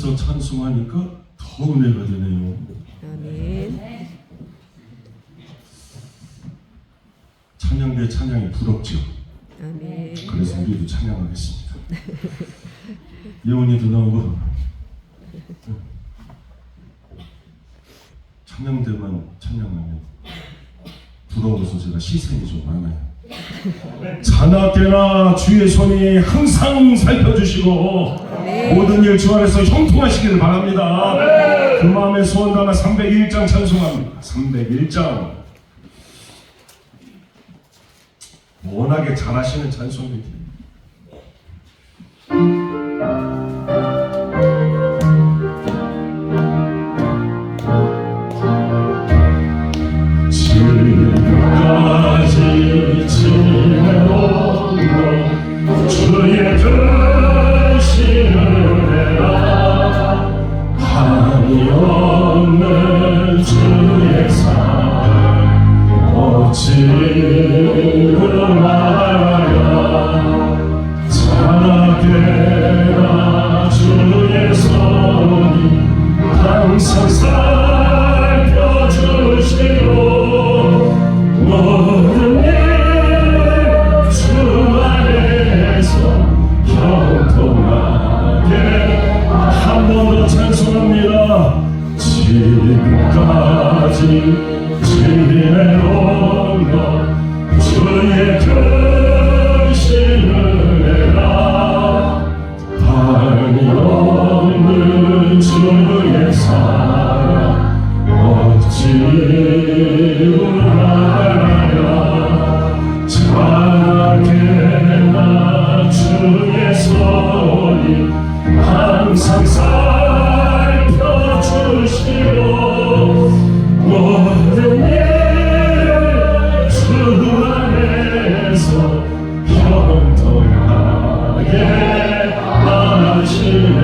부르면서 찬송하니까 더 은혜가 되네요. 아멘. 찬양대 찬양이 부럽죠. 아멘. 그래서 우리도 찬양하겠습니다. 예원이도 나오고 찬양대만 찬양하면 부러워서 제가 시선이 좀 많아요. 자나 때나 주의 손이 항상 살펴주시고 모든 일 주 안에서 형통하시기를 바랍니다. 그 마음에 소원 담아 301장 찬송합니다. 301장 워낙에 잘하시는 찬송이들. 지금까지 지내온 것 주의 되시는 은혜라 한이 없는 주의 사랑 어찌 말하여 자나깨나 주의 손이 항상 살펴주시고 모든 일 주 안에서 형통하게 한 번 더 찬송합니다. 지금까지 지내온 것 주의 크신 은혜라 한이 없는 주의 사랑 어찌 말하여 자나깨나 주의 손이 항상 살펴주시고 모든 일 주 안에서 형통하게 하시네.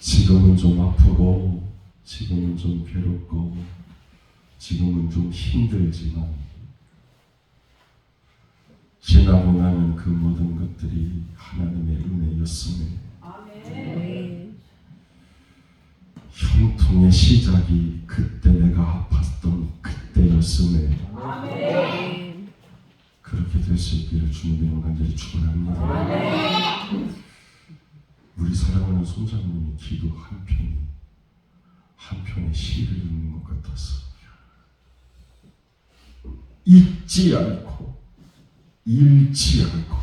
지금은 좀 아프고 지금은 좀 괴롭고 지금은 좀 힘들지만 지나고 나면 그 모든 것들이 하나님의 은혜였음에 형통의 시작이 그때 내가 아팠던 그때였음에 그렇게 될 수 있기를 주님의 간절히 축원합니다. 우리 사랑하는 손자님이 기도 한편의 시를 읽는 것 같아서 잊지 않고 잃지 않고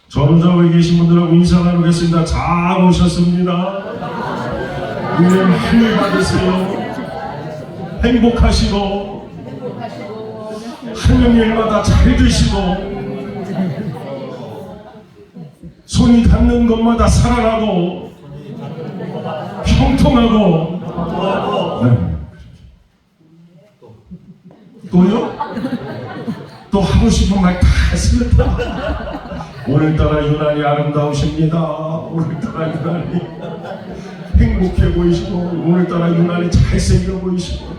점점 계신 분들하고 인사 나누겠습니다. 잘 오셨습니다. 은혜 많이 받으세요. 행복하시고 하는 일마다 잘 되시고 손이 닿는 것마다 살아나고 형통하고 네. 또요? 또 하고 싶은 말 다 했습니다. 오늘따라 유난히 아름다우십니다. 오늘따라 유난히 행복해 보이시고 오늘따라 유난히 잘생겨 보이시고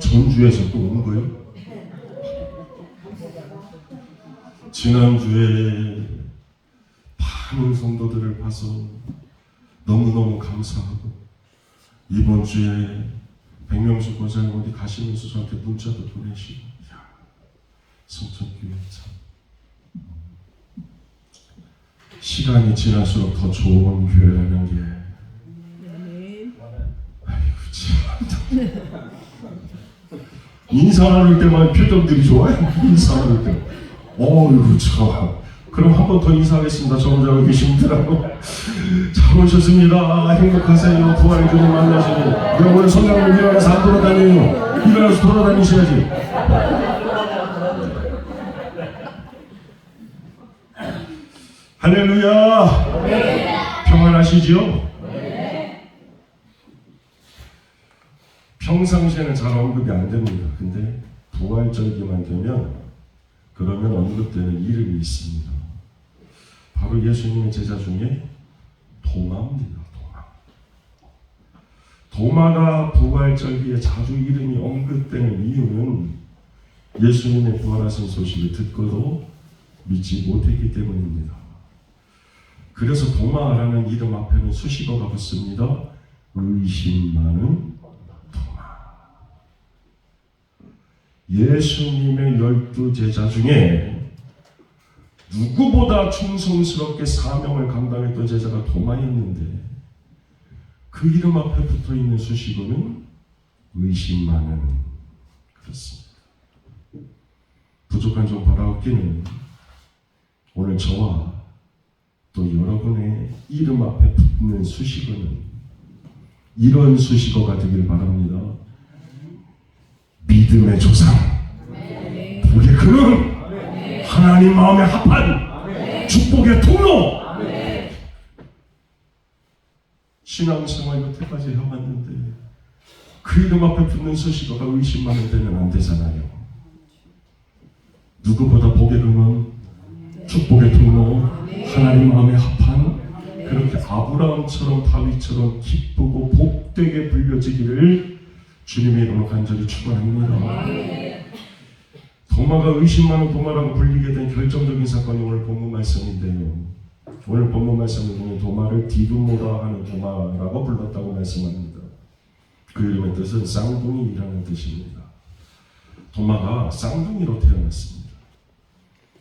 전주에서 또 온 거예요? 지난주에 많은 성도들을 봐서 너무너무 감사하고 이번 주에 백명수 권사님 어디 가시면서 저한테 문자도 보내시고 성천교회 참 시간이 지날수록 더 좋은 교회라는 게 아이고 참 인사 나눌 때만 표정들이 좋아요. 인사 나눌 때 어이구 참 그럼 한 번 더 인사하겠습니다. 저 혼자 계신 분들하고 잘 오셨습니다. 행복하세요. 부활의 주님 만나시니 오늘 성장님 일어나서 안 돌아다녀요. 일어나서 돌아다니셔야지. 할렐루야. 네. 평안하시지요? 네. 평상시에는 잘 언급이 안 됩니다. 근데 부활절기만 되면 그러면 언급되는 이름이 있습니다. 바로 예수님의 제자 중에 도마입니다. 도마가 부활절기에 자주 이름이 언급되는 이유는 예수님의 부활하신 소식을 듣고도 믿지 못했기 때문입니다. 그래서 도마라는 이름 앞에는 수식어가 붙습니다. 의심 많은 도마. 예수님의 12제자 중에 누구보다 충성스럽게 사명을 감당했던 제자가 도마였는데 그 이름 앞에 붙어있는 수식어는 의심 많은. 그렇습니다. 부족한 좀 바라옵기는 오늘 저와 또 여러분의 이름 앞에 붙는 수식어는 이런 수식어가 되길 바랍니다. 믿음의 조상, 복의 근원, 하나님 마음에 합한 축복의 통로. 신앙생활 여태까지 해왔는데 그 이름 앞에 붙는 수식어가 의심하는 데는 안 되잖아요. 누구보다 복의 근원, 축복의 통로, 하나님 마음에 합한, 그렇게 아브라함처럼 다윗처럼 기쁘고 복되게 불려지기를 주님의 이름으로 간절히 축원합니다. 도마가 의심 많은 도마라고 불리게 된 결정적인 사건이 오늘 본문 말씀인데요. 오늘 본문 말씀을 보면 도마를 디두모라 하는 도마라고 불렀다고 말씀합니다. 그 이름의 뜻은 쌍둥이라는 뜻입니다. 도마가 쌍둥이로 태어났습니다.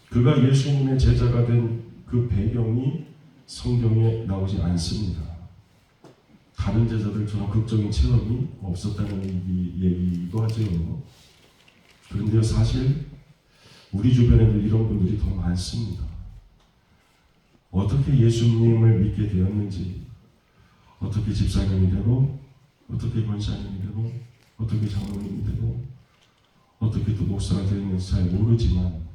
그가 예수님의 제자가 된 그 배경이 성경에 나오지 않습니다. 다른 제자들처럼 극적인 체험이 없었다는 얘기이기도 하죠. 그런데 사실 우리 주변에도 이런 분들이 더 많습니다. 어떻게 예수님을 믿게 되었는지, 어떻게 집사님이 되고, 어떻게 권사님이 되고, 어떻게 장로님이 되고, 어떻게 또 목사가 되었는지 잘 모르지만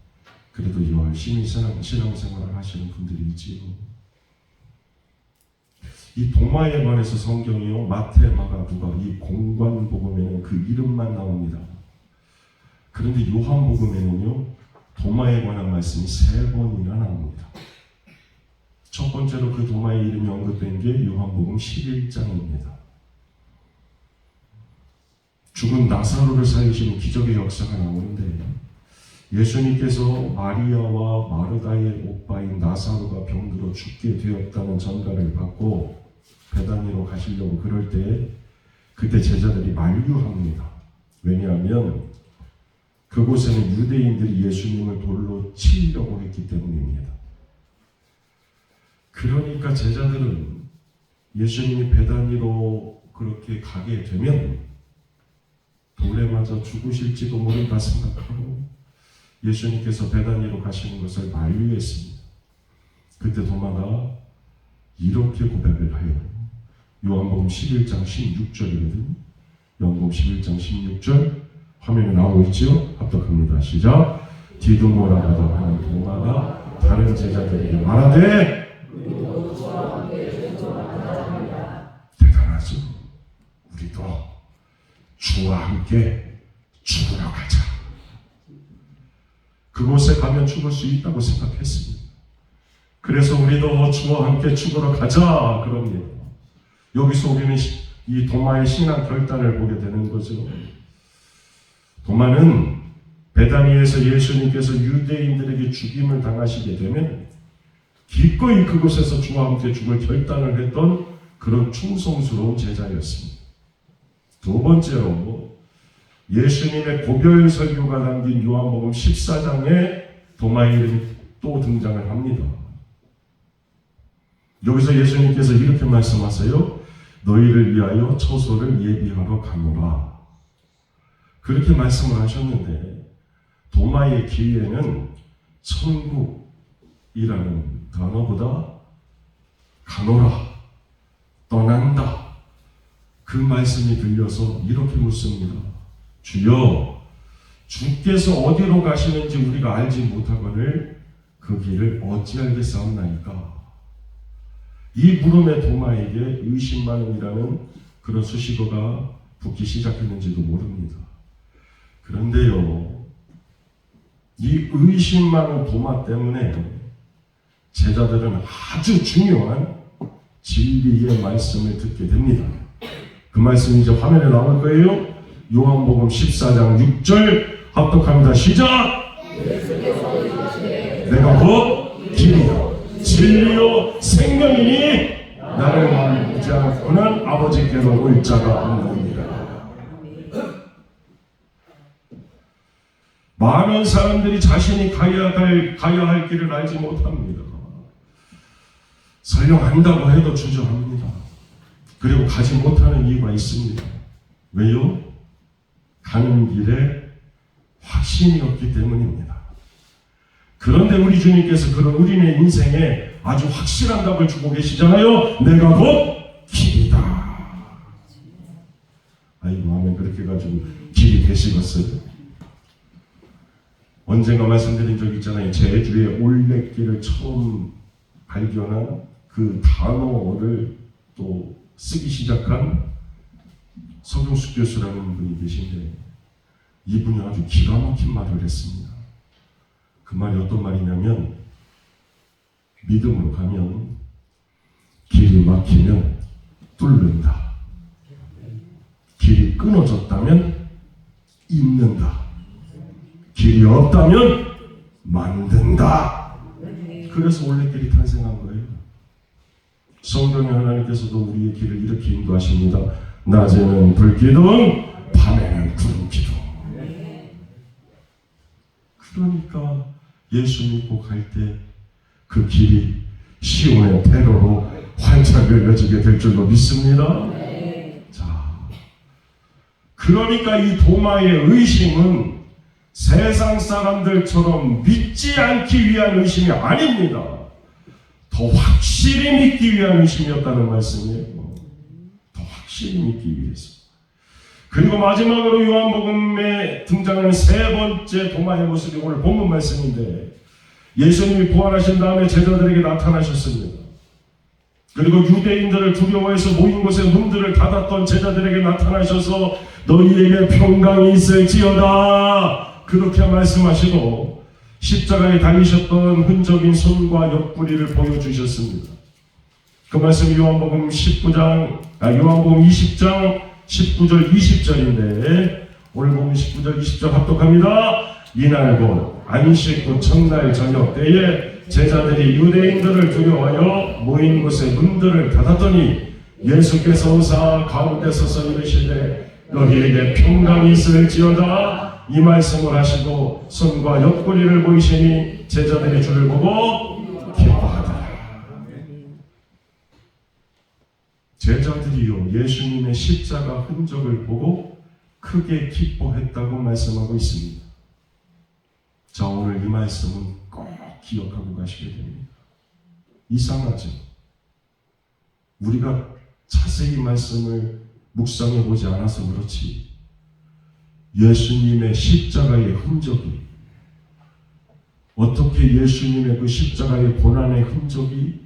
그래도 열심히 신앙생활을 하시는 분들이 있지요. 이 도마에 관해서 성경이요, 마태, 마가, 누가 이 공관복음에는 그 이름만 나옵니다. 그런데 요한복음에는요, 도마에 관한 말씀이 3번이나 나옵니다. 첫 번째로 그 도마의 이름이 언급된 게 요한복음 11장입니다. 죽은 나사로를 살리시는 기적의 역사가 나오는데 예수님께서 마리아와 마르다의 오빠인 나사로가 병들어 죽게 되었다는 전가를 받고 베다니로 가시려고 그럴 때 그때 제자들이 만류합니다. 왜냐하면 그곳에는 유대인들이 예수님을 돌로 치려고 했기 때문입니다. 그러니까 제자들은 예수님이 베다니로 그렇게 가게 되면 돌에 맞아 죽으실지도 모른다 생각하고 예수님께서 베다니로 가시는 것을 만류했습니다. 그때 도마가 이렇게 고백을 하여 요한복음 11장 16절이거든요. 요한복음 11장 16절 화면에 나오고 있죠? 합독합니다. 시작. 디두모라고 하는 도마가 다른 제자들에게 말하되 대단하죠. 우리도 주와 함께 죽으러 가자. 그곳에 가면 죽을 수 있다고 생각했습니다. 그래서 우리도 주와 함께 죽으러 가자 그럽니다. 여기서 우리는 이 도마의 신앙 결단을 보게 되는 거죠. 도마는 베다니에서 예수님께서 유대인들에게 죽임을 당하시게 되면 기꺼이 그곳에서 주와 함께 죽을 결단을 했던 그런 충성스러운 제자였습니다. 두 번째로 예수님의 고별 설교가 담긴 요한복음 14장에 도마의 이름이 또 등장을 합니다. 여기서 예수님께서 이렇게 말씀하세요. 너희를 위하여 처소를 예비하러 가노라. 그렇게 말씀을 하셨는데 도마의 기회는 천국이라는 단어보다 가노라, 떠난다, 그 말씀이 들려서 이렇게 묻습니다. 주여, 주께서 어디로 가시는지 우리가 알지 못하거늘 그 길을 어찌 알겠사옵나이까. 이 물음의 도마에게 의심 많음이라는 그런 수식어가 붙기 시작했는지도 모릅니다. 그런데요, 이 의심 많은 도마 때문에 제자들은 아주 중요한 진리의 말씀을 듣게 됩니다. 그 말씀이 이제 화면에 나올 거예요. 요한복음 14장 6절 합독합니다. 시작! 내가 곧 길이요 진리요 생명이니 나를 믿지 않고는 아버지께로 올 자가 없느니라. 많은 사람들이 자신이 가야 할 길을 알지 못합니다. 설령 안다고 해도 주저합니다. 그리고 가지 못하는 이유가 있습니다. 왜요? 가는 길에 확신이 없기 때문입니다. 그런데 우리 주님께서 그런 우리의 인생에 아주 확실한 답을 주고 계시잖아요. 내가 곧 길이다. 아이고, 아멘. 그렇게 가지고 길이 되시겠어요? 언젠가 말씀드린 적 있잖아요. 제주의 올레길을 처음 발견한 그 단어를 또 쓰기 시작한 서경숙 교수라는 분이 계신데 이분이 아주 기가 막힌 말을 했습니다. 그 말이 어떤 말이냐면 믿음으로 가면 길이 막히면 뚫는다. 길이 끊어졌다면 잇는다. 길이 없다면 만든다. 그래서 올레길이 탄생한 거예요. 성령의 하나님께서도 우리의 길을 이렇게 인도하십니다. 낮에는 불기둥, 밤에는 구름기둥. 그러니까 예수 믿고 갈 때 그 길이 시온의 대로로 활짝 열려지게 될 줄로 믿습니다. 자, 그러니까 이 도마의 의심은 세상 사람들처럼 믿지 않기 위한 의심이 아닙니다. 더 확실히 믿기 위한 의심이었다는 말씀이에요. 더 확실히 믿기 위해서. 그리고 마지막으로 요한복음에 등장하는 세 번째 도마의 모습이 오늘 본문 말씀인데 예수님이 부활하신 다음에 제자들에게 나타나셨습니다. 그리고 유대인들을 두려워해서 모인 곳에 문들을 닫았던 제자들에게 나타나셔서 너희에게 평강이 있을지어다 그렇게 말씀하시고 십자가에 달리셨던 흔적인 손과 옆구리를 보여주셨습니다. 그 말씀이 요한복음 20장 19절 20절인데 오늘 보면 19절 20절 합독합니다. 이날 곧 안식 곧 첫날 저녁 때에 제자들이 유대인들을 두려워하여 모인 곳에 문들을 닫았더니 예수께서 오사 가운데 서서 이르시되 너희에게 평강이 있을지어다 이 말씀을 하시고 손과 옆구리를 보이시니 제자들이 주를 보고 기뻐하더라. 제자들이요 예수님의 십자가 흔적을 보고 크게 기뻐했다고 말씀하고 있습니다. 자, 오늘 이 말씀은 꼭 기억하고 가시게 됩니다. 이상하죠? 우리가 자세히 말씀을 묵상해 보지 않아서 그렇지 예수님의 십자가의 흔적이 어떻게 예수님의 그 십자가의 고난의 흔적이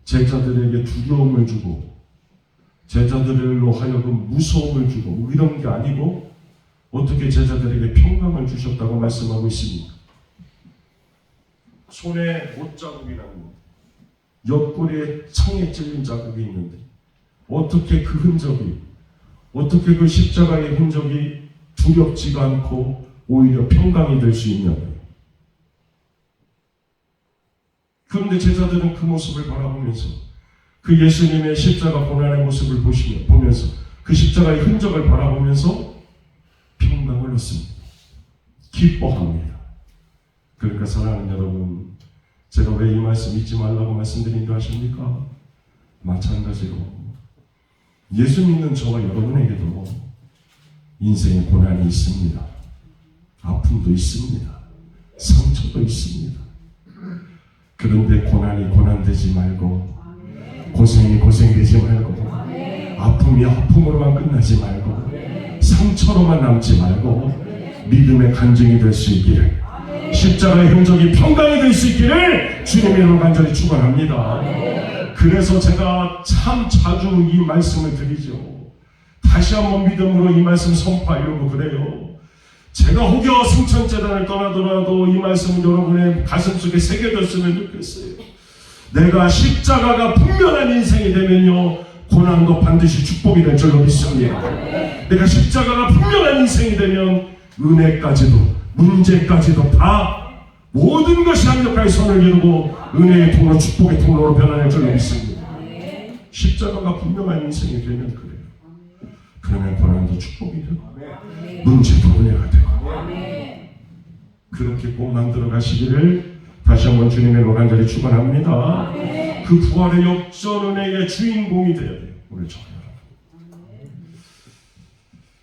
제자들에게 두려움을 주고 제자들로 하여금 무서움을 주고 이런 게 아니고 어떻게 제자들에게 평강을 주셨다고 말씀하고 있습니다. 손에 못자국이라는 옆구리에 창에 찔린 자국이 있는데 어떻게 그 흔적이 어떻게 그 십자가의 흔적이 두렵지가 않고 오히려 평강이 될 수 있냐고요. 그런데 제자들은 그 모습을 바라보면서 그 예수님의 십자가 고난의 모습을 보면서 그 십자가의 흔적을 바라보면서 평강을 얻습니다. 기뻐합니다. 그러니까 사랑하는 여러분, 제가 왜 이 말씀 잊지 말라고 말씀드린 줄 아십니까? 마찬가지로 예수 믿는 저와 여러분에게도 인생에 고난이 있습니다. 아픔도 있습니다. 상처도 있습니다. 그런데 고난이 고난되지 말고 고생이 고생되지 말고 아픔이 아픔으로만 끝나지 말고 상처로만 남지 말고 믿음의 간증이 될 수 있기를 십자가의 흔적이 평강이 될 수 있기를 주님의 이름으로 간절히 축원합니다. 그래서 제가 참 자주 이 말씀을 드리죠. 다시 한번 믿음으로 이 말씀 선포하려고 그래요. 제가 혹여 승천재단을 떠나더라도 이 말씀은 여러분의 가슴속에 새겨졌으면 좋겠어요. 내가 십자가가 분명한 인생이 되면요 고난도 반드시 축복이 될 줄로 믿습니다. 내가 십자가가 분명한 인생이 되면 은혜까지도 문제까지도 다 모든 것이 완벽하게 선을 이루고 은혜의 통로 축복의 통로로 변화될 줄로 믿습니다. 십자가가 분명한 인생이 되면 그래요. 그러면 고난도 축복이 되고 문제도 은혜가 되고 그렇게 꼭 만들어 가시기를 다시 한번 주님의 간절히 축원합니다. 그 부활의 역전 은혜의 주인공이 되어야 돼요. 우리 저 여러분.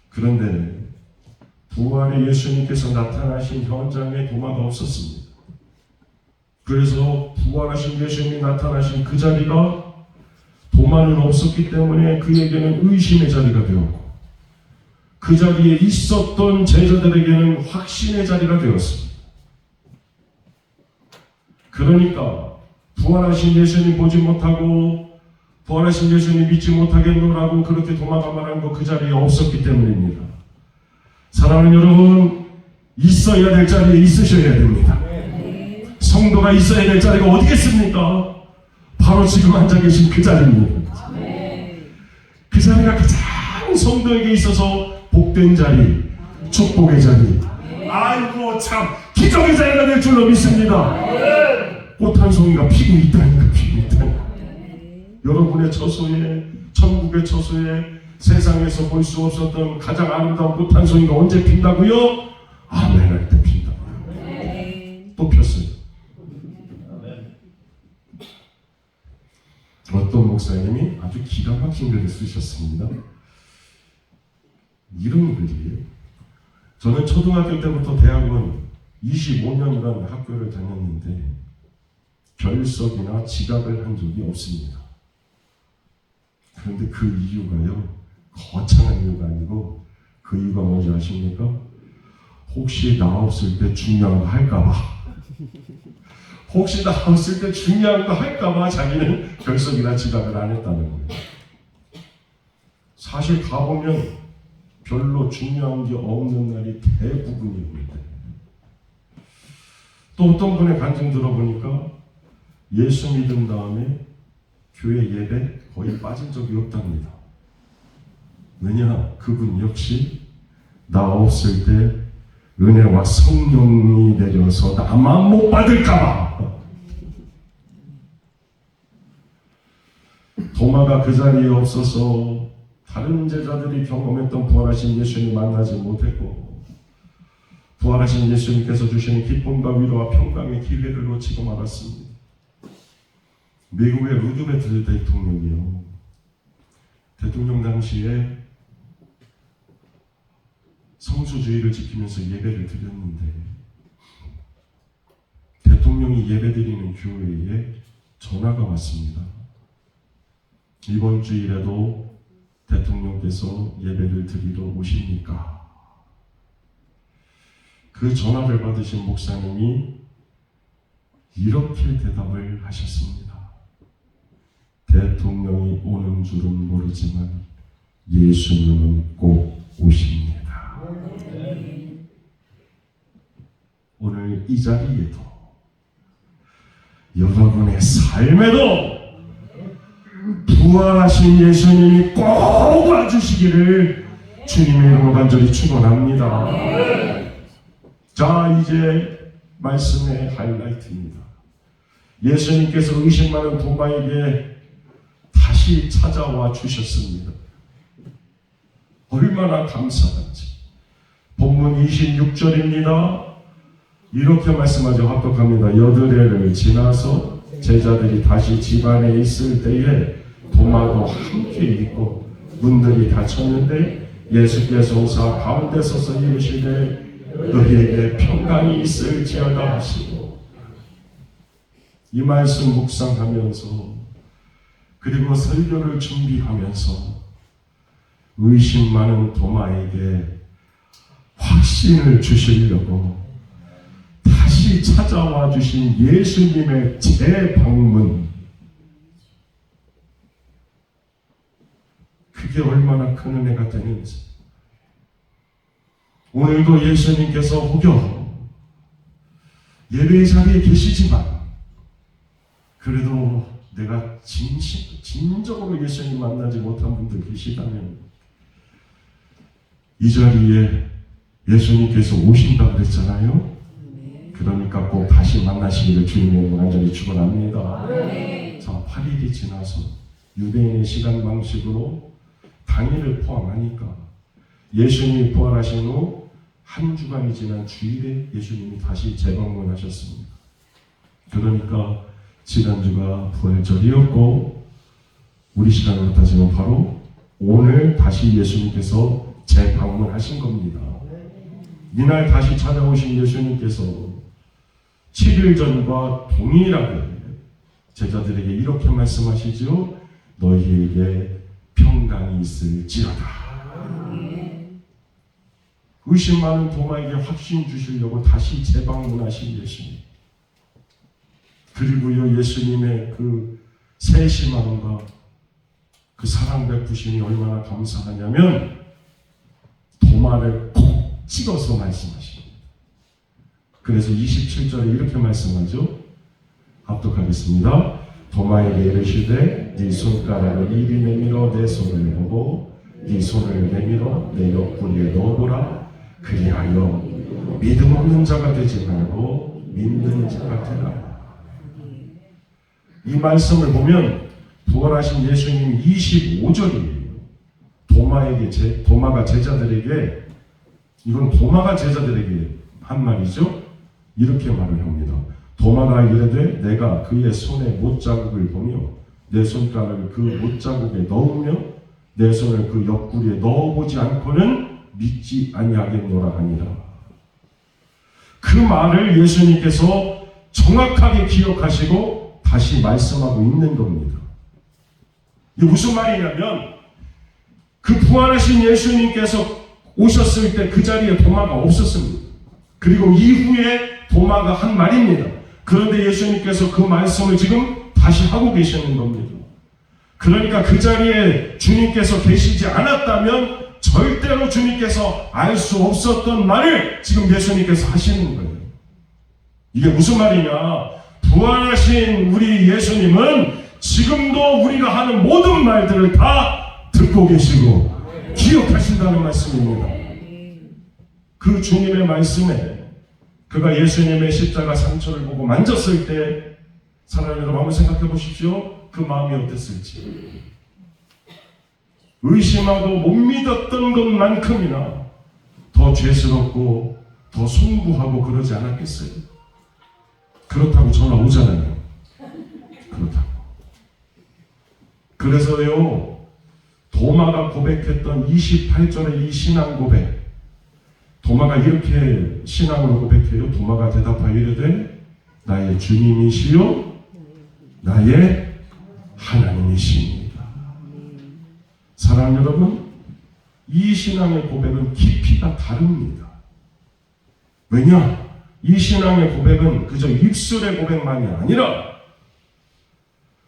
그런데 부활의 예수님께서 나타나신 현장에 도마가 없었습니다. 그래서 부활하신 예수님이 나타나신 그 자리가 도마는 없었기 때문에 그에게는 의심의 자리가 되었고 그 자리에 있었던 제자들에게는 확신의 자리가 되었습니다. 그러니까 부활하신 예수님 보지 못하고 부활하신 예수님 믿지 못하겠노라고 그렇게 도마가 말한 거 그 자리에 없었기 때문입니다. 사랑하는 여러분, 있어야 될 자리에 있으셔야 됩니다. 성도가 있어야 될 자리가 어디겠습니까? 바로 지금 앉아 계신 그 자리입니다. 그 자리가 가장 성도에게 있어서 복된 자리, 축복의 자리, 아이고 참 기적의 자리가 될 줄로 믿습니다. 꽃 한 송이가 피고 있다니까, 피고 있다니까. 여러분의 처소에, 천국의 처소에 세상에서 볼 수 없었던 가장 아름다운 꽃 한 송이가 언제 핀다고요? 아멘 할 때 핀다고요. 또 폈어요. 어떤 목사님이 아주 기가 막힌 글을 쓰셨습니다. 이런 글이에요. 저는 초등학교 때부터 대학원 25년간 학교를 다녔는데 결석이나 지각을 한 적이 없습니다. 그런데 그 이유가요, 거창한 이유가 아니고 그 이유가 뭔지 아십니까? 혹시 나 없을 때 중요한 거 할까봐, 혹시 나 없을 때 중요한 거 할까봐 자기는 결석이나 지각을 안 했다는 거예요. 사실 가보면 별로 중요한 게 없는 날이 대부분입니다. 또 어떤 분의 간증 들어보니까 예수 믿은 다음에 교회 예배 거의 빠진 적이 없답니다. 왜냐? 그분 역시 나 없을 때 은혜와 성령이 내려서 나만 못 받을까봐. 도마가 그 자리에 없어서 다른 제자들이 경험했던 부활하신 예수님 만나지 못했고 부활하신 예수님께서 주시는 기쁨과 위로와 평강의 기회를 놓치고 말았습니다. 미국의 루즈벨트 대통령이요, 대통령 당시에 성수주의를 지키면서 예배를 드렸는데 대통령이 예배드리는 교회에 전화가 왔습니다. 이번 주일에도 대통령께서 예배를 드리러 오십니까? 그 전화를 받으신 목사님이 이렇게 대답을 하셨습니다. 대통령이 오는 줄은 모르지만 예수님은 꼭 오십니다. 오늘 이 자리에도 여러분의 삶에도 부활하신 예수님이 꼭 와주시기를 주님의 이름으로 간절히 축원합니다. 자, 이제 말씀의 하이라이트입니다. 예수님께서 의심 많은 도마에게 다시 찾아와 주셨습니다. 얼마나 감사한지. 본문 26절입니다. 이렇게 말씀하죠. 합독합니다. 여드레를 지나서 제자들이 다시 집안에 있을 때에 도마도 함께 있고 문들이 닫혔는데 예수께서 오사 가운데 서서 이르시되 너희에게 평강이 있을지어다 하시고, 이 말씀 묵상하면서 그리고 설교를 준비하면서 의심 많은 도마에게 확신을 주시려고 다시 찾아와 주신 예수님의 재방문, 그게 얼마나 큰 은혜가 되는지. 오늘도 예수님께서 혹여 예배의 자리에 계시지만 그래도 내가 진정으로 예수님 만나지 못한 분들 계시다면 이 자리에 예수님께서 오신다 그랬잖아요. 그러니까 꼭 다시 만나시기를 주님의 간절히 축원합니다. 자, 8일이 지나서 유대인의 시간 방식으로 당일을 포함하니까 예수님이 부활하신 후 한 주간이 지난 주일에 예수님이 다시 재방문하셨습니다. 그러니까 지난주가 부활절이었고 우리 시간으로 따지면 바로 오늘 다시 예수님께서 재방문하신 겁니다. 이날 다시 찾아오신 예수님께서 7일 전과 동일하게 제자들에게 이렇게 말씀하시죠. 너희에게 평강이 있을지어다. 의심 많은 도마에게 확신 주시려고 다시 재방문하신 예수님. 그리고요, 예수님의 그 세심함과 그 사랑 베푸심이 얼마나 감사하냐면 도마를 콕 찍어서 말씀하십니다. 그래서 27절에 이렇게 말씀하죠. 합독하겠습니다. 도마에게 이르시되 네 손가락을 이리 내밀어 내 손을 보고 네 손을 내밀어 내 옆구리에 넣어보라. 그리하여 믿음 없는 자가 되지 말고 믿는 자가 되라. 이 말씀을 보면 부활하신 예수님 25절이에요. 도마가 제자들에게, 이건 도마가 제자들에게 한 말이죠. 이렇게 말을 합니다. 도마가 이르되 내가 그의 손에 못자국을 보며 내 손가락을 그 못자국에 넣으며 내 손을 그 옆구리에 넣어보지 않고는 믿지 아니하겠노라 하니라. 그 말을 예수님께서 정확하게 기억하시고 다시 말씀하고 있는 겁니다. 이게 무슨 말이냐면 그 부활하신 예수님께서 오셨을 때 그 자리에 도마가 없었습니다. 그리고 이후에 도마가 한 말입니다. 그런데 예수님께서 그 말씀을 지금 다시 하고 계시는 겁니다. 그러니까 그 자리에 주님께서 계시지 않았다면 절대로 주님께서 알 수 없었던 말을 지금 예수님께서 하시는 거예요. 이게 무슨 말이냐? 부활하신 우리 예수님은 지금도 우리가 하는 모든 말들을 다 듣고 계시고 기억하신다는 말씀입니다. 그 주님의 말씀에 그가 예수님의 십자가 상처를 보고 만졌을 때 사랑하는 여러분 한번 생각해 보십시오. 그 마음이 어땠을지. 의심하고 못 믿었던 것만큼이나 더 죄스럽고 더 송구하고 그러지 않았겠어요? 그렇다고 전화 오잖아요. 그렇다고. 그래서요, 도마가 고백했던 28절의 이 신앙 고백, 도마가 이렇게 신앙으로 고백해요. 도마가 대답하여 이르되 나의 주님이시요 나의 하나님이십니다. 사랑하는 여러분, 이 신앙의 고백은 깊이가 다릅니다. 왜냐? 이 신앙의 고백은 그저 입술의 고백만이 아니라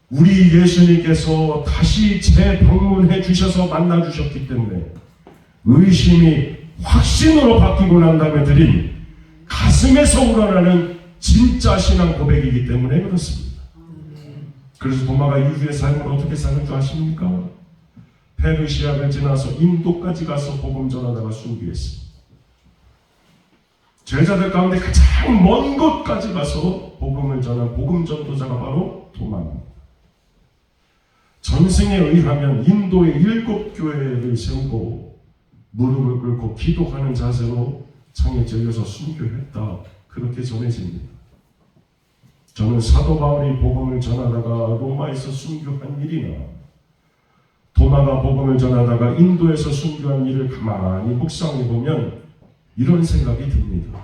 우리 예수님께서 다시 재방문해 주셔서 만나 주셨기 때문에 의심이 확신으로 바뀌고 난 다음에 드린 가슴에서 우러나는 진짜 신앙 고백이기 때문에 그렇습니다. 그래서 도마가 이후의 삶을 어떻게 사는 줄 아십니까? 페르시아를 지나서 인도까지 가서 복음 전하다가 순교했습니다. 제자들 가운데 가장 먼 곳까지 가서 복음을 전한 복음 전도자가 바로 도마입니다. 전승에 의하면 인도의 7교회를 세우고 무릎을 꿇고 기도하는 자세로 창에 들려서 순교했다. 그렇게 전해집니다. 저는 사도 바울이 복음을 전하다가 로마에서 순교한 일이나 도마가 복음을 전하다가 인도에서 순교한 일을 가만히 묵상해 보면 이런 생각이 듭니다.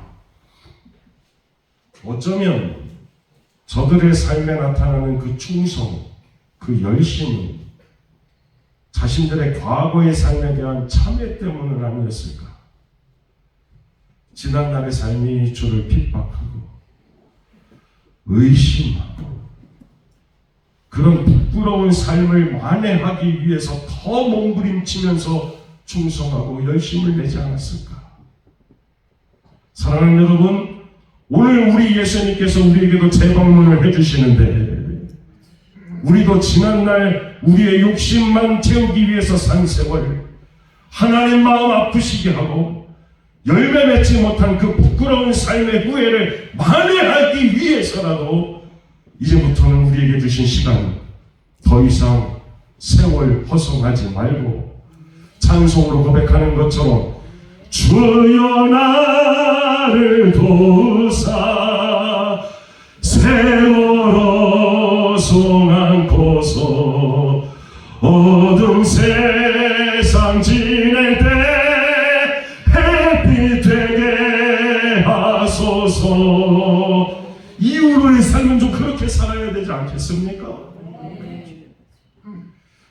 어쩌면 저들의 삶에 나타나는 그 충성, 그 열심은 자신들의 과거의 삶에 대한 참회 때문은 아니었을까? 지난날의 삶이 주를 핍박하고 의심하고 그런 부끄러운 삶을 만회하기 위해서 더 몸부림치면서 충성하고 열심을 내지 않았을까? 사랑하는 여러분, 오늘 우리 예수님께서 우리에게도 재방문을 해주시는데 우리도 지난날 우리의 욕심만 채우기 위해서 산 세월 하나님 마음 아프시게 하고 열매 맺지 못한 그 부끄러운 삶의 후회를 만회하기 위해서라도 이제부터는 우리에게 주신 시간 더 이상 세월 허송하지 말고 찬송으로 고백하는 것처럼 주여 나를 도우사 세월 허송않고서 어두운 세상 지낼 때 햇빛 되게 하소서. 이후로의 삶은 좀 그렇게 살아야 되지 않겠습니까?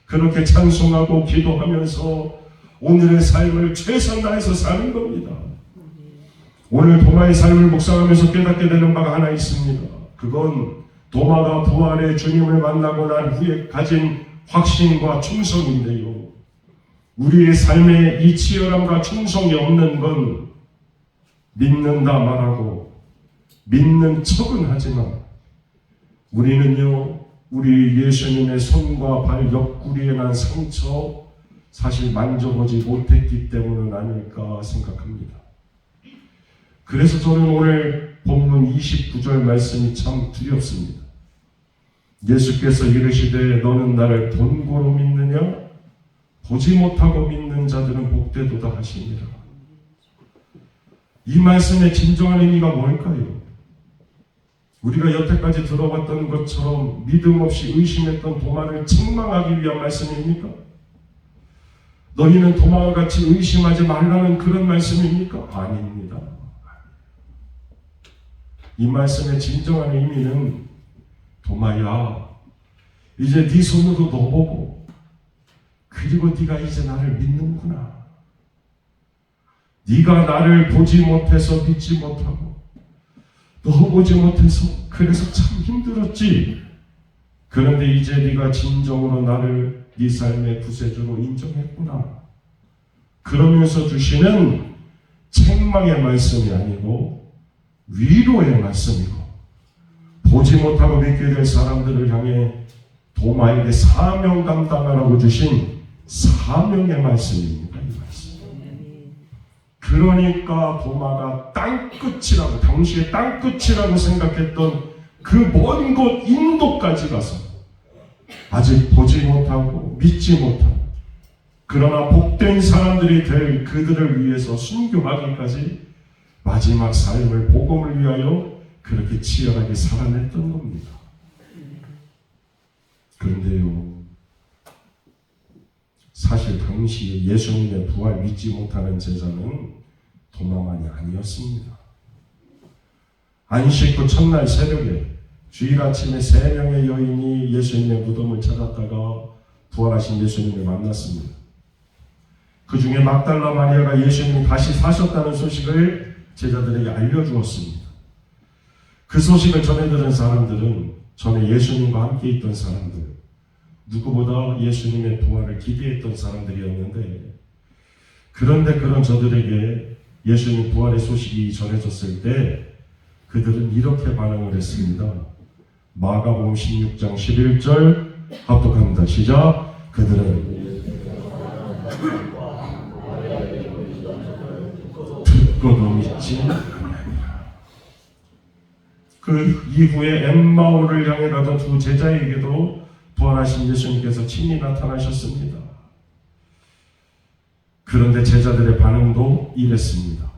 그렇게 찬송하고 기도하면서 오늘의 삶을 최선 다해서 사는 겁니다. 오늘 도마의 삶을 묵상하면서 깨닫게 되는 바가 하나 있습니다. 그건 도마가 부활의 주님을 만나고 난 후에 가진 확신과 충성인데요. 우리의 삶에 이 치열함과 충성이 없는 건 믿는다 말하고 믿는 척은 하지만 우리는요, 우리 예수님의 손과 발 옆구리에 난 상처 사실 만져보지 못했기 때문은 아닐까 생각합니다. 그래서 저는 오늘 본문 29절 말씀이 참 두렵습니다. 예수께서 이르시되 너는 나를 본고로 믿느냐? 보지 못하고 믿는 자들은 복되도다 하시니라. 이 말씀의 진정한 의미가 뭘까요? 우리가 여태까지 들어봤던 것처럼 믿음 없이 의심했던 도마를 책망하기 위한 말씀입니까? 너희는 도마와 같이 의심하지 말라는 그런 말씀입니까? 아닙니다. 이 말씀의 진정한 의미는 도마야, 이제 네 손으로 넣어보고 그리고 네가 이제 나를 믿는구나. 네가 나를 보지 못해서 믿지 못하고 넣어보지 못해서 그래서 참 힘들었지. 그런데 이제 네가 진정으로 나를 네 삶의 구세주로 인정했구나. 그러면서 주시는 책망의 말씀이 아니고 위로의 말씀이고, 보지 못하고 믿게 될 사람들을 향해 도마에게 사명 감당하라고 주신 사명의 말씀입니다. 이 말씀. 그러니까 도마가 땅끝이라고, 당시에 땅끝이라고 생각했던 그 먼 곳 인도까지 가서 아직 보지 못하고 믿지 못한, 그러나 복된 사람들이 될 그들을 위해서 순교하기까지 마지막 삶을 복음을 위하여 그렇게 치열하게 살아냈던 겁니다. 그런데요, 사실 당시에 예수님의 부활 믿지 못하는 제자는 도마만이 아니었습니다. 안식 후 첫날 새벽에 주일 아침에 3명의 여인이 예수님의 무덤을 찾았다가 부활하신 예수님을 만났습니다. 그 중에 막달라 마리아가 예수님이 다시 사셨다는 소식을 제자들에게 알려주었습니다. 그 소식을 전해들은 사람들은 전에 예수님과 함께 있던 사람들, 누구보다 예수님의 부활을 기대했던 사람들이었는데, 그런데 그런 저들에게 예수님 부활의 소식이 전해졌을 때 그들은 이렇게 반응을 했습니다. 마가복음 16장 11절 합독합니다. 시작. 그들은 듣고도 믿지 않으니라. 그 이후에 엠마오를 향해 가던 두 제자에게도 부활하신 예수님께서 친히 나타나셨습니다. 그런데 제자들의 반응도 이랬습니다.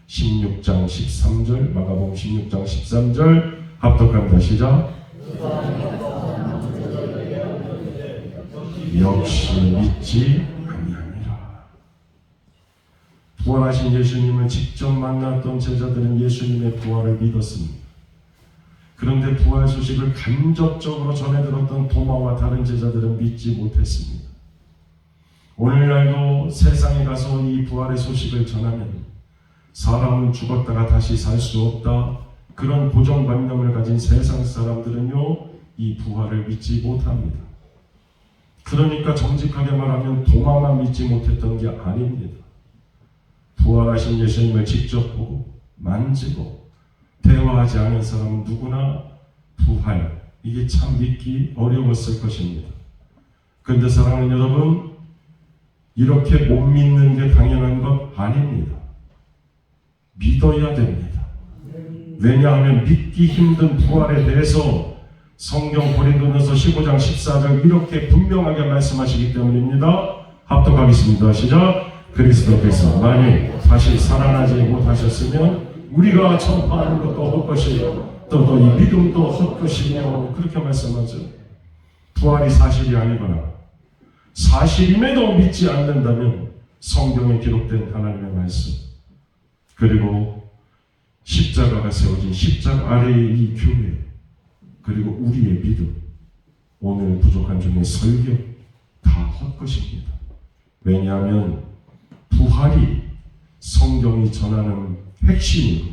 16장 13절, 마가복음 16장 13절 합독합니다. 시작. 역시 믿지 아니하니라. 부활하신 예수님을 직접 만났던 제자들은 예수님의 부활을 믿었습니다. 그런데 부활 소식을 간접적으로 전해 들었던 도마와 다른 제자들은 믿지 못했습니다. 오늘날도 세상에 가서 이 부활의 소식을 전하면 사람은 죽었다가 다시 살 수 없다, 그런 고정관념을 가진 세상 사람들은요, 이 부활을 믿지 못합니다. 그러니까 정직하게 말하면 도마만 믿지 못했던 게 아닙니다. 부활하신 예수님을 직접 보고 만지고 대화하지 않은 사람은 누구나 부활, 이게 참 믿기 어려웠을 것입니다. 그런데 사랑하는 여러분, 이렇게 못 믿는 게 당연한 것 아닙니다. 부활하신 예수님을 직접 보고 만지고 대화하지 않은 사람은 누구나 부활, 이게 참 믿기 어려웠을 것입니다. 그런데 사랑하는 여러분, 이렇게 못 믿는 게 당연한 것 아닙니다. 부활하신 예수님을 직접 보고 만지고 대화하지 않은 사람은 누구나 부활, 이게 참 믿기 어려웠을 것입니다. 그런데 사랑하는 여러분, 믿어야 됩니다. 왜냐하면 믿기 힘든 부활에 대해서 성경 고린도전서 15장 14절 이렇게 분명하게 말씀하시기 때문입니다. 합독하겠습니다. 시작. 그리스도께서 만일 다시 살아나지 못하셨으면 우리가 전파하는 것도 헛것이요 또 이 믿음도 헛것이며 그렇게 말씀하죠. 부활이 사실이 아니거나 사실임에도 믿지 않는다면 성경에 기록된 하나님의 말씀 그리고 십자가가 세워진 십자가 아래의 이 교회 그리고 우리의 믿음 오늘 부족한 중에 설교 다 헛것입니다. 왜냐하면 부활이 성경이 전하는 핵심이고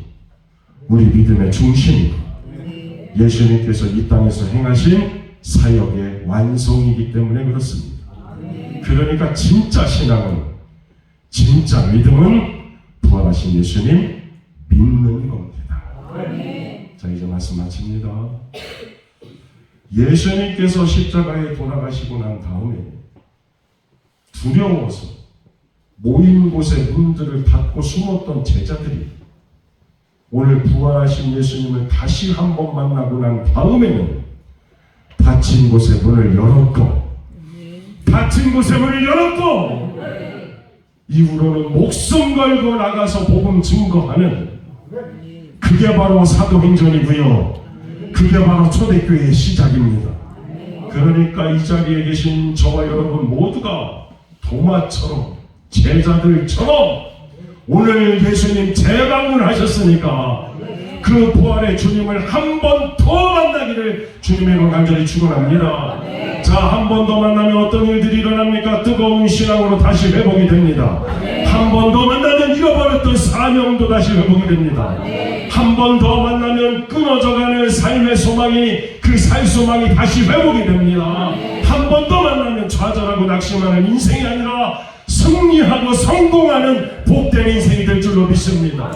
우리 믿음의 중심이고 예수님께서 이 땅에서 행하신 사역의 완성이기 때문에 그렇습니다. 그러니까 진짜 신앙은 진짜 믿음은 부활하신 예수님 믿는 겁니다. 자 이제 말씀 마칩니다. 예수님께서 십자가에 돌아가시고 난 다음에 두려워서 모인 곳에 문들을 닫고 숨었던 제자들이 오늘 부활하신 예수님을 다시 한번 만나고 난 다음에는 닫힌 곳에 문을 열었고 닫힌 곳에 문을 열었고 이후로는 목숨 걸고 나가서 복음 증거하는 그게 바로 사도행전이고요. 그게 바로 초대교회의 시작입니다. 그러니까 이 자리에 계신 저와 여러분 모두가 도마처럼 제자들처럼 오늘 예수님 재방문하셨으니까 그 부활의 주님을 한 번 더 만나기를 주님의 이름으로 간절히 축원합니다. 자, 한 번 더 만나면 어떤 일들이 일어납니까? 뜨거운 신앙으로 다시 회복이 됩니다. 한 번 더 만나면 잃어버렸던 사명도 다시 회복이 됩니다. 한 번 더 만나면 끊어져가는 삶의 소망이 그 살 소망이 다시 회복이 됩니다. 한 번 더 만나면 좌절하고 낙심하는 인생이 아니라 승리하고 성공하는 복된 인생이 될 줄로 믿습니다.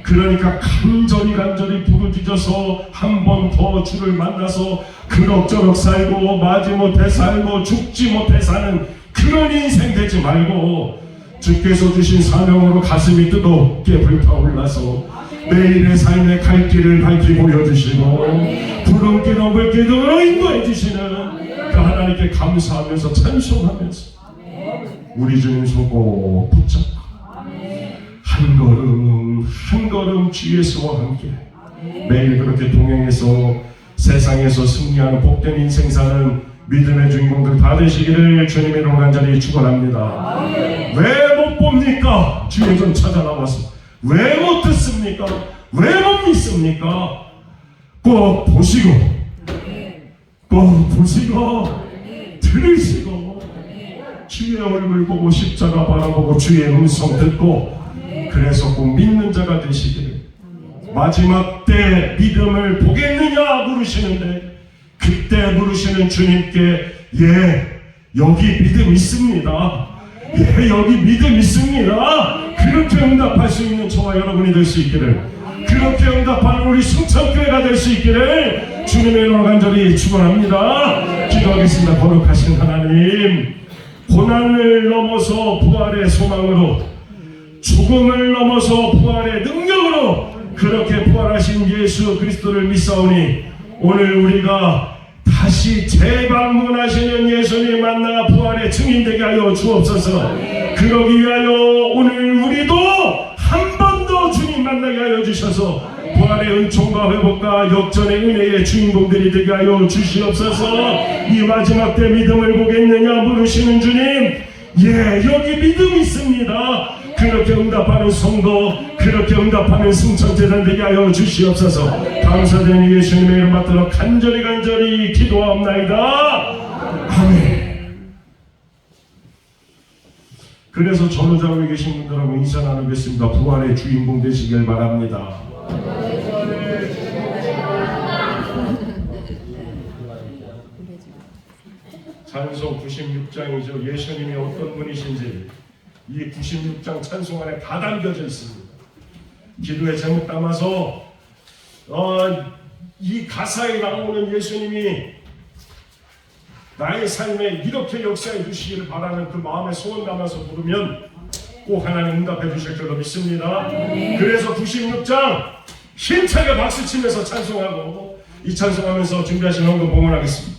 그러니까 간절히 부르짖어서 한 번 더 주를 만나서 그럭저럭 살고 마지못해 살고 죽지 못해 사는 그런 인생 되지 말고 주께서 주신 사명으로 가슴이 뜨겁게 불타올라서 매일의 삶의 갈 길을 밝히 보여주시고 부름길 넘을 길로 인도해 주시는 그 하나님께 감사하면서 찬송하면서 우리 주님 손꼭 붙잡고 한 걸음 주 예수와 함께 매일 그렇게 동행해서 세상에서 승리하는 복된 인생 사는 믿음의 주인공들 다 되시기를 주님의 이름으로 간절히 축원합니다. 왜 못 봅니까? 주의 좀 찾아 나와서 왜 못 듣습니까? 왜 못 믿습니까? 꼭 보시고 들으시고 주의 얼굴 보고 십자가 바라보고 주의 음성 듣고 그래서 꼭 믿는 자가 되시기를 마지막 때 믿음을 보겠느냐 물으시는데 그때 물으시는 주님께 예 여기 믿음 있습니다. 예 여기 믿음 있습니다. 그렇게 응답할 수 있는 저와 여러분이 될 수 있기를 그렇게 응답하는 우리 승천교회가 될 수 있기를 주님의 이름으로 간절히 축원합니다. 기도하겠습니다. 거룩하신 하나님 고난을 넘어서 부활의 소망으로 죽음을 넘어서 부활의 능력으로 그렇게 부활하신 예수 그리스도를 믿사오니 오늘 우리가 다시 재방문하시는 예수님 만나 부활의 증인되게 하여 주옵소서. 그러기 위하여 오늘 우리도 한 번 더 주님 만나게 하여 주셔서 부활의 은총과 회복과 역전의 은혜의 주인공들이 되게 하여 주시옵소서. 이 마지막 때 믿음을 보겠느냐 물으시는 주님 예 여기 믿음 있습니다. 그렇게 응답하는 성도 그렇게 응답하는 승천제단 되게 하여 주시옵소서. 감사드리는 예수님의 이름 받들어 간절히 기도하옵나이다. 아멘. 그래서 전우자국에 계신 분들하고 인사 나누겠습니다. 부활의 주인공 되시길 바랍니다. 찬송 96장이죠. 예수님이 어떤 분이신지 이 96장 찬송 안에 다 담겨져 있습니다. 기도의 제목 담아서 이 가사에 나오는 예수님이 나의 삶에 이렇게 역사해 주시기를 바라는 그 마음의 소원 담아서 부르면 꼭 하나님 응답해 주실 줄로 믿습니다. 그래서 96장 힘차게 박수 치면서 찬송하고 이 찬송하면서 준비하신 헌금 봉헌하겠습니다.